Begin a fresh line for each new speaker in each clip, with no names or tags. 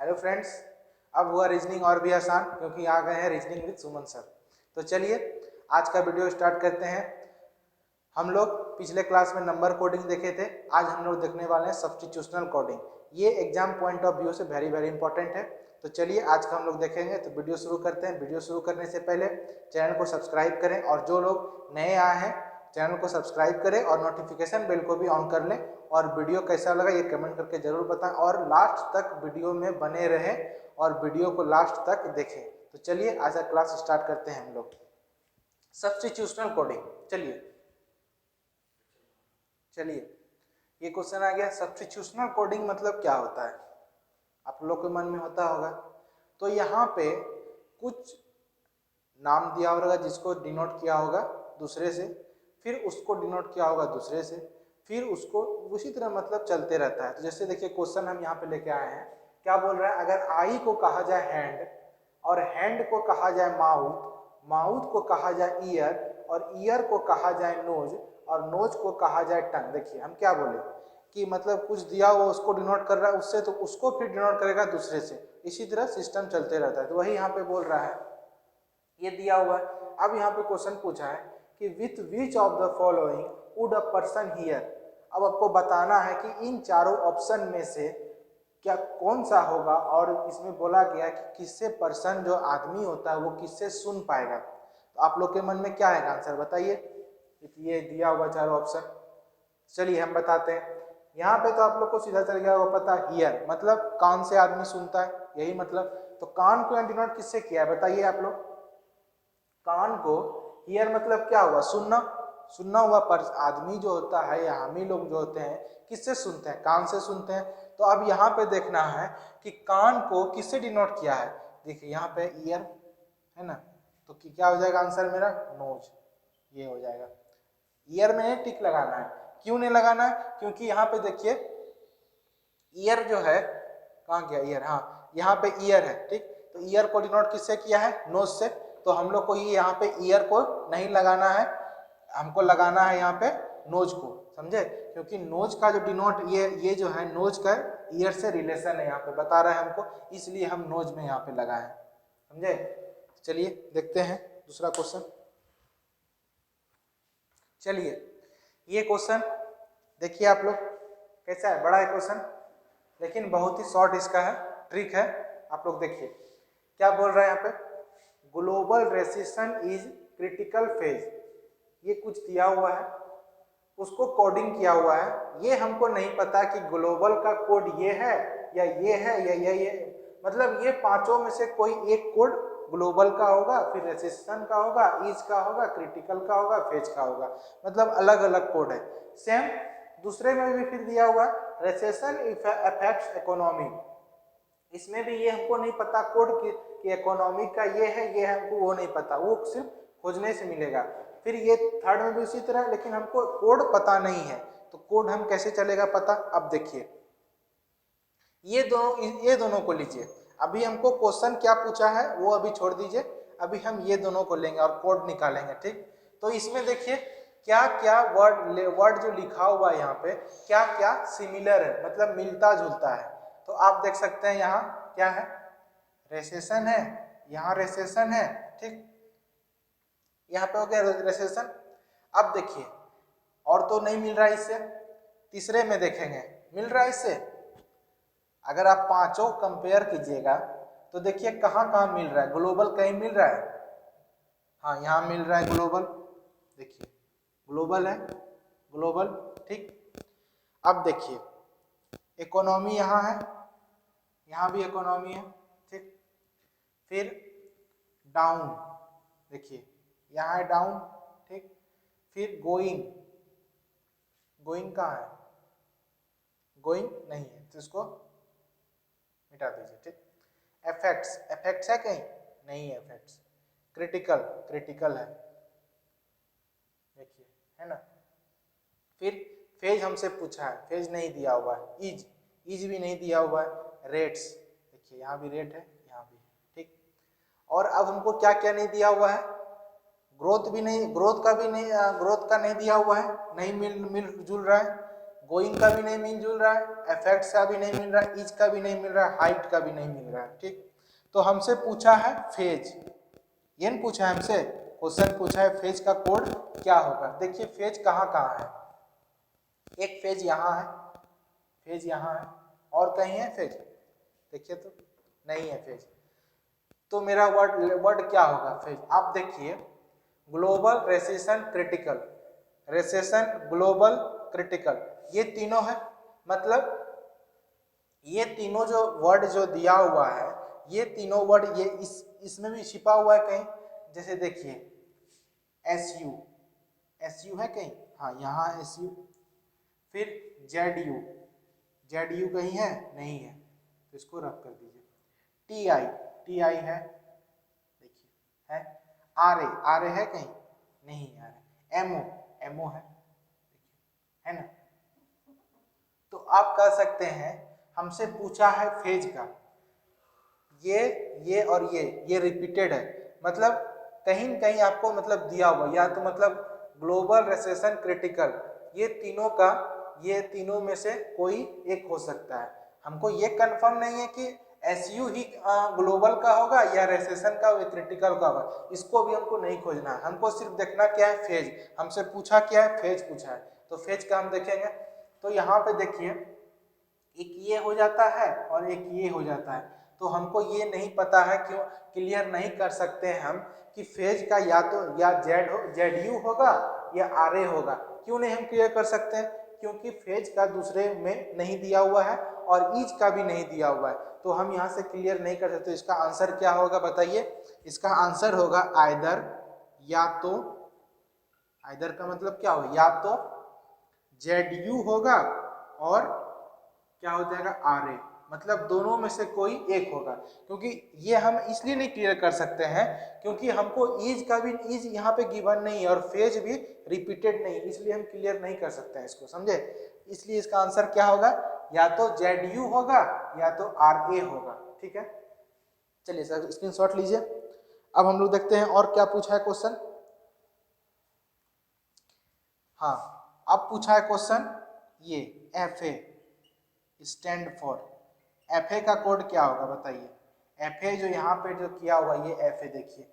Hello friends, अब हुआ reasoning और भी आसान क्योंकि आ गए हैं रीजनिंग विद सुमन सर। तो चलिए आज का वीडियो स्टार्ट करते हैं। हम लोग पिछले क्लास में नंबर कोडिंग देखे थे, आज हम लोग देखने वाले हैं सब्स्टिट्यूशनल कोडिंग। ये एग्जाम पॉइंट ऑफ व्यू से वेरी वेरी इंपॉर्टेंट है। तो चलिए आज का हम लोग देखेंगे। तो वीडियो शुरू करते हैं। वीडियो शुरू करने से पहले चैनल को सब्सक्राइब करें और जो लोग नए आए हैं चैनल को सब्सक्राइब करें और नोटिफिकेशन बेल को भी ऑन कर लें। और वीडियो कैसा लगा ये कमेंट करके जरूर बताएं और लास्ट तक वीडियो में बने रहें और वीडियो को लास्ट तक देखें। तो चलिए आज का क्लास स्टार्ट करते हैं हम लोग। सब्स्टिट्यूशनल कोडिंग। चलिए ये क्वेश्चन आ गया, सब्स्टिट्यूशनल कोडिंग मतलब क्या होता है, आप लोग के मन में होता होगा। तो यहाँ पे कुछ नाम दिया होगा जिसको डिनोट किया होगा दूसरे से, फिर उसको डिनोट किया होगा दूसरे से, फिर उसको उसी तरह मतलब चलते रहता है। तो जैसे देखिए क्वेश्चन हम यहाँ पे लेके आए हैं, क्या बोल रहा है, अगर आई को कहा जाए हैंड और हैंड को कहा जाए माउथ, माउथ को कहा जाए ईयर और ईयर को कहा जाए नोज और नोज को कहा जाए टंग। देखिए हम क्या बोले कि मतलब कुछ दिया हुआ उसको डिनोट कर रहा है उससे, तो उसको फिर डिनोट करेगा दूसरे से, इसी तरह सिस्टम चलते रहता है। तो वही यहाँ पे बोल रहा है, ये दिया हुआ है। अब यहाँ पे क्वेश्चन पूछा है कि with which of the following would a person here. अब आपको बताना है कि इन चारों ऑप्शन में से क्या कौन सा होगा, और इसमें बोला गया कि किससे पर्सन जो आदमी होता है वो किससे सुन पाएगा। तो आप लोग के मन में क्या है आंसर बताइए। ये दिया हुआ चारों ऑप्शन, चलिए हम बताते हैं। यहाँ पे तो आप लोग को सीधा चल गया वो पता, हियर मतलब कान से आदमी सुनता है, यही मतलब। तो कान को डिनोट किससे किया है बताइए आप लोग। कान को हियर मतलब क्या हुआ, सुनना, सुनना हुआ। पर आदमी जो होता है या हम ही लोग जो होते हैं किससे सुनते हैं, कान से सुनते हैं। तो अब यहाँ पे देखना है कि कान को किससे डिनोट किया है। देखिए यहाँ पे ईयर है ना, तो क्या हो जाएगा आंसर मेरा, नोज, ये हो जाएगा। ईयर में टिक लगाना है, क्यों नहीं लगाना है, क्योंकि यहाँ पे देखिए ईयर जो है, कहाँ गया ईयर, हाँ यहाँ पे ईयर है, ठीक। तो ईयर को डिनोट किससे किया है, नोज से। तो हम लोग को ये यहाँ पे ईयर को नहीं लगाना है, हमको लगाना है यहाँ पे नोज को, समझे। क्योंकि नोज का जो डिनोट ये जो है नोज का ईयर से रिलेशन है, यहाँ पे बता रहा है हमको, इसलिए हम नोज में यहाँ पे लगाए हैं, समझे। चलिए देखते हैं दूसरा क्वेश्चन। चलिए ये क्वेश्चन देखिए आप लोग कैसा है, बड़ा है क्वेश्चन लेकिन बहुत ही शॉर्ट इसका है, ट्रिक है। आप लोग देखिए क्या बोल रहा है यहाँ पे, global rescission is critical phase. ये कुछ दिया हुआ है, उसको कोडिंग किया हुआ है। ये हमको नहीं पता कि ग्लोबल का कोड ये है या ये है या ये मतलब ये पांचों में से कोई एक कोड ग्लोबल का होगा, फिर रेसिशन का होगा, ईज का होगा, क्रिटिकल का होगा, फेज का होगा, मतलब अलग अलग कोड है। सेम दूसरे में भी फिर दिया हुआ रेसेशन अफेक्ट्स इकोनॉमी, इसमें भी ये हमको नहीं पता कोड कि इकोनॉमी का ये है हमको वो नहीं पता, वो सिर्फ खोजने से मिलेगा। फिर ये थर्ड में भी उसी तरह, लेकिन हमको कोड पता नहीं है, तो कोड हम कैसे चलेगा पता। अब देखिए ये दोनों को लीजिए। अभी हमको क्वेश्चन क्या पूछा है वो अभी छोड़ दीजिए, अभी हम ये दोनों को लेंगे और कोड निकालेंगे, ठीक। तो इसमें देखिए क्या क्या वर्ड जो लिखा हुआ है यहाँ पे क्या क्या सिमिलर है, मतलब मिलता जुलता है। तो आप देख सकते हैं यहाँ क्या है, रेसेशन है, यहाँ रेसेशन है, ठीक, यहाँ पे हो गया रेसेशन। अब देखिए और तो नहीं मिल रहा है इससे, तीसरे में देखेंगे मिल रहा है इससे। अगर आप पांचों कंपेयर कीजिएगा तो देखिए कहाँ कहाँ मिल रहा है, ग्लोबल कहीं मिल रहा है, हाँ यहाँ मिल रहा है ग्लोबल, देखिए ग्लोबल है, ग्लोबल, ठीक। अब देखिए इकोनॉमी यहाँ है, यहाँ भी इकोनॉमी है, ठीक। फिर डाउन, देखिए यहाँ है डाउन, ठीक। फिर गोइंग, गोइंग कहाँ है, गोइंग नहीं है तो इसको मिटा दीजिए, ठीक। इफेक्ट्स, इफेक्ट्स है कहीं, नहीं है इफेक्ट्स। क्रिटिकल, क्रिटिकल है, देखिए है ना। फिर फेज हमसे पूछा है, फेज नहीं दिया हुआ है। ईज, ईज भी नहीं दिया हुआ है। रेट्स, देखिए यहाँ भी रेट है, यहाँ भी, ठीक। और अब हमको क्या क्या नहीं दिया हुआ है, ग्रोथ भी नहीं, ग्रोथ का भी नहीं, ग्रोथ का नहीं दिया हुआ है, नहीं मिल जुल रहा है। गोइंग का भी नहीं मिल जुल रहा है, इफेक्ट्स का भी नहीं मिल रहा है, इज का भी नहीं मिल रहा है, हाइट का भी नहीं मिल रहा है। ठीक, तो हमसे पूछा है फेज, ये नहीं पूछा है हमसे, क्वेश्चन पूछा है फेज का कोड क्या होगा। देखिए फेज कहाँ कहाँ है, एक फेज यहाँ है, फेज यहाँ है, और कहीं है फेज, देखिए तो नहीं है फेज। तो मेरा वर्ड क्या होगा फेज। आप देखिए global recession critical, recession global critical, ये तीनों है। मतलब ये तीनों जो वर्ड जो दिया हुआ है, ये तीनों वर्ड ये इसमें भी छिपा हुआ है कहीं। जैसे देखिए एस यू है कहीं, हाँ यहाँ एस यू, फिर जेड यू कहीं है, नहीं है, तो इसको रख कर दीजिए। टी आई है, देखिए है, आर ए है कहीं, नहीं है, एम ओ है, है ना। तो आप कह सकते हैं हमसे पूछा है फेज का, ये और ये रिपीटेड है, मतलब कहीं न कहीं आपको मतलब दिया हुआ, या तो मतलब ग्लोबल रेसेशन क्रिटिकल, ये तीनों में से कोई एक हो सकता है। हमको ये कंफर्म नहीं है कि एसयू ही ग्लोबल का होगा या रेसेशन का क्रिटिकल का होगा, इसको भी हमको नहीं खोजना है। हमको सिर्फ देखना क्या है फेज, हमसे पूछा क्या है, फेज पूछा है, तो फेज का हम देखेंगे। तो यहाँ पे देखिए एक ये हो जाता है और एक ये हो जाता है, तो हमको ये नहीं पता है, क्यों क्लियर नहीं कर सकते हैं हम कि फेज का या तो या जेड यू होगा या आर ए होगा। क्यों नहीं हम क्लियर कर सकते हैं, क्योंकि फेज का दूसरे में नहीं दिया हुआ है और ईज का भी नहीं दिया हुआ है, तो हम यहाँ से क्लियर नहीं कर सकते। इसका आंसर क्या होगा बताइए, इसका आंसर होगा आइदर, या तो आइदर का मतलब क्या होगा, या तो जेड यू होगा और क्या हो जाएगा आर ए, मतलब दोनों में से कोई एक होगा। क्योंकि ये हम इसलिए नहीं क्लियर कर सकते हैं क्योंकि हमको ईज का भी ईज यहाँ पे गिवन नहीं है और फेज भी रिपीटेड नहीं, इसलिए हम क्लियर नहीं कर सकते हैं इसको, समझे। इसलिए इसका आंसर क्या होगा, या तो जेड यू होगा या तो आर ए होगा। ठीक है, चलिए सर स्क्रीनशॉट लीजिए। अब हम लोग देखते हैं और क्या पूछा है क्वेश्चन। हाँ, अब पूछा है क्वेश्चन ये F A stand for, F A का कोड क्या होगा बताइए। एफ ए जो यहाँ पे जो किया हुआ ये एफ ए, देखिए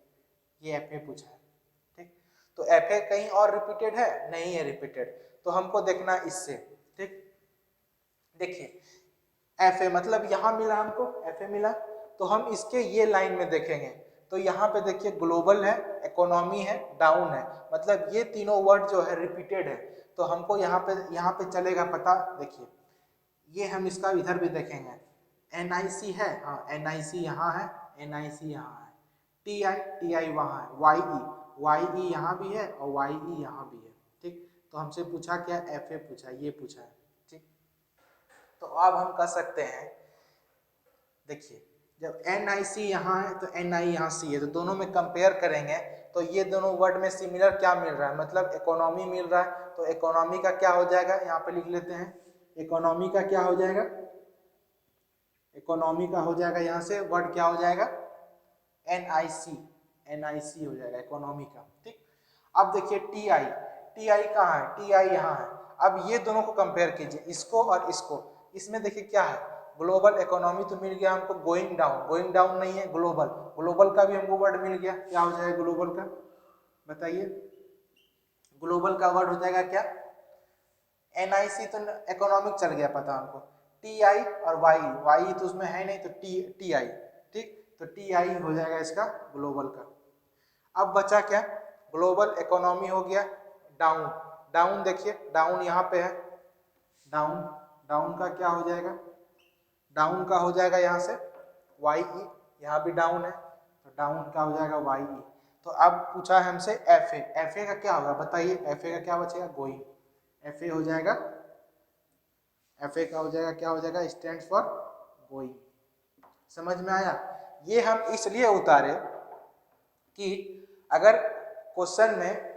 ये एफ ए पूछा है। ठीक, तो एफ ए कहीं और रिपीटेड है, नहीं है रिपीटेड, तो हमको देखना इससे। ठीक, देखिए एफ ए मतलब यहाँ मिला हमको, एफ ए मिला, तो हम इसके ये लाइन में देखेंगे तो यहाँ पे देखिए ग्लोबल है, इकोनॉमी है, डाउन है, मतलब ये तीनों वर्ड जो है रिपीटेड है, तो हमको यहाँ पे चलेगा पता। देखिए ये हम इसका इधर भी देखेंगे, NIC है, हाँ NIC यहाँ है, NIC यहाँ है, TI वहाँ है, YE यहाँ भी है और YE यहाँ भी है। ठीक, तो हमसे पूछा क्या, FA पूछा, ये पूछा है। ठीक, तो अब हम कह सकते हैं, देखिए जब NIC यहाँ है तो NI यहाँ C है, तो दोनों में कंपेयर करेंगे तो ये दोनों वर्ड में सिमिलर क्या मिल रहा है, मतलब इकोनॉमी मिल रहा है, तो इकोनॉमी का क्या हो जाएगा, यहाँ पे लिख लेते हैं, इकोनॉमी का क्या हो जाएगा, इकोनॉमी का हो जाएगा यहाँ से वर्ड क्या हो जाएगा, NIC हो जाएगा इकोनॉमी का। ठीक, अब देखिए TI कहाँ है, TI यहाँ है। अब ये दोनों को कंपेयर कीजिए, इसको और इसको, इसमें देखिए क्या है, ग्लोबल इकोनॉमी तो मिल गया हमको, गोइंग डाउन नहीं है, ग्लोबल का भी हमको वर्ड मिल गया, क्या हो जाएगा ग्लोबल का बताइए, ग्लोबल का वर्ड हो जाएगा क्या, NIC तो इकोनॉमिक चल गया पता हमको, TI और YE तो उसमें है नहीं, तो TI। ठीक, तो TI हो जाएगा इसका ग्लोबल का। अब बचा क्या, ग्लोबल इकोनॉमी हो गया, डाउन देखिए डाउन यहाँ पे है, डाउन का क्या हो जाएगा, डाउन का हो जाएगा यहाँ से YE, यहाँ भी डाउन है तो डाउन का हो जाएगा YE। तो अब पूछा है हमसे FA का क्या होगा बताइए, FA का क्या बचेगा, गोइंग, FA हो जाएगा, FA का हो जाएगा क्या हो जाएगा, स्टैंड फॉर गोइंग। समझ में आया। ये हम इसलिए उतारे कि अगर क्वेश्चन में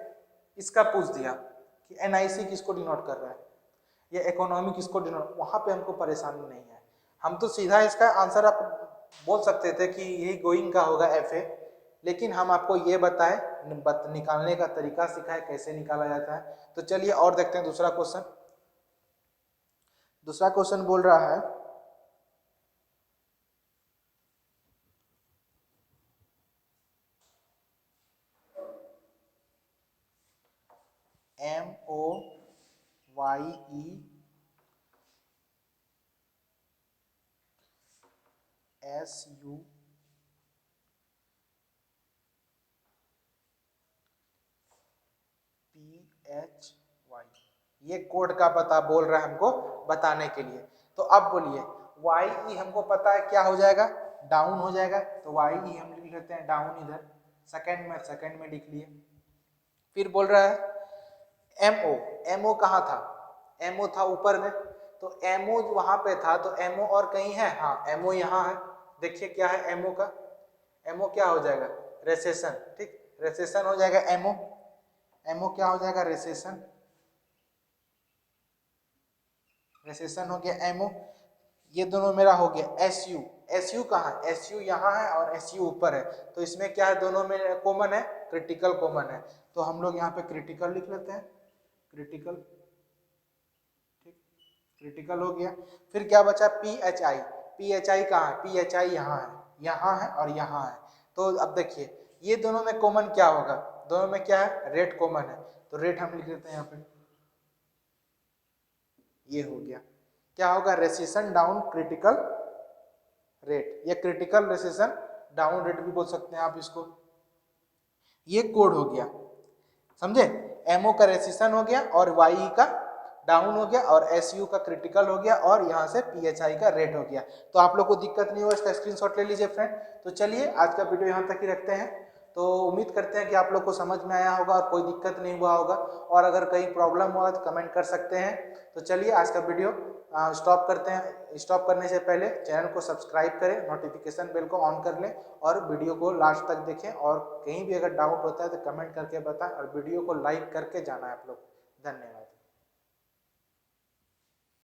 इसका पूछ दिया कि NIC किसको डिनोट कर रहा है या इकोनॉमी किसको डिनोट, वहां पे हमको परेशानी नहीं है, हम तो सीधा इसका आंसर आप बोल सकते थे कि यही गोइंग का होगा FA, लेकिन हम आपको ये बताएं, निकालने का तरीका सिखाए कैसे निकाला जाता है। तो चलिए और देखते हैं दूसरा क्वेश्चन। दूसरा क्वेश्चन बोल रहा है MOYESU PHY, ये कोड का पता बोल रहा है हमको बताने के लिए। तो अब बोलिए YE हमको पता है क्या हो जाएगा, डाउन हो जाएगा, तो YE हम लिख लेते हैं डाउन इधर, सेकंड में लिख लिए। फिर बोल रहा है MO कहाँ था, MO था ऊपर में, तो MO वहां पे था, तो MO और कहीं है, हाँ MO यहाँ है। देखिए क्या है MO का, MO क्या हो जाएगा, रेसेशन, ठीक, रेसेशन हो जाएगा MO क्या हो जाएगा, रेसेशन हो गया MO। ये दोनों मेरा हो गया SU कहाँ है, SU यहाँ है और SU ऊपर है, तो इसमें क्या है, दोनों में कॉमन है, क्रिटिकल कॉमन है, तो हम लोग यहाँ पे क्रिटिकल लिख लेते हैं, क्रिटिकल, ठीक, क्रिटिकल हो गया। फिर क्या बचा, PHI कहाँ है, PHI यहाँ है और यहाँ है। तो अब देखिए ये दोनों में कॉमन क्या होगा, दोनों में क्या है, रेट कॉमन है, तो रेट हम लिख लेते हैं यहाँ पे, ये हो गया। क्या होगा, रेसिशन डाउन क्रिटिकल रेट, या क्रिटिकल रेसिशन डाउन रेट भी बोल सकते हैं आप इसको। ये कोड हो गया, समझे, MO का रेसिशन हो गया और YE का डाउन हो गया और SU का क्रिटिकल हो गया और यहाँ से PHI का रेट हो गया। तो आप लोग को दिक्कत नहीं हो, इसका स्क्रीनशॉट ले लीजिए फ्रेंड। तो चलिए आज का वीडियो यहाँ तक ही रखते हैं। तो उम्मीद करते हैं कि आप लोग को समझ में आया होगा और कोई दिक्कत नहीं हुआ होगा, और अगर कहीं प्रॉब्लम हुआ तो कमेंट कर सकते हैं। तो चलिए आज का वीडियो स्टॉप करते हैं। स्टॉप करने से पहले चैनल को सब्सक्राइब करें, नोटिफिकेशन बेल को ऑन कर लें और वीडियो को लास्ट तक देखें, और कहीं भी अगर डाउट होता है तो कमेंट करके बताएं और वीडियो को लाइक करके जाना है आप लोग। धन्यवाद।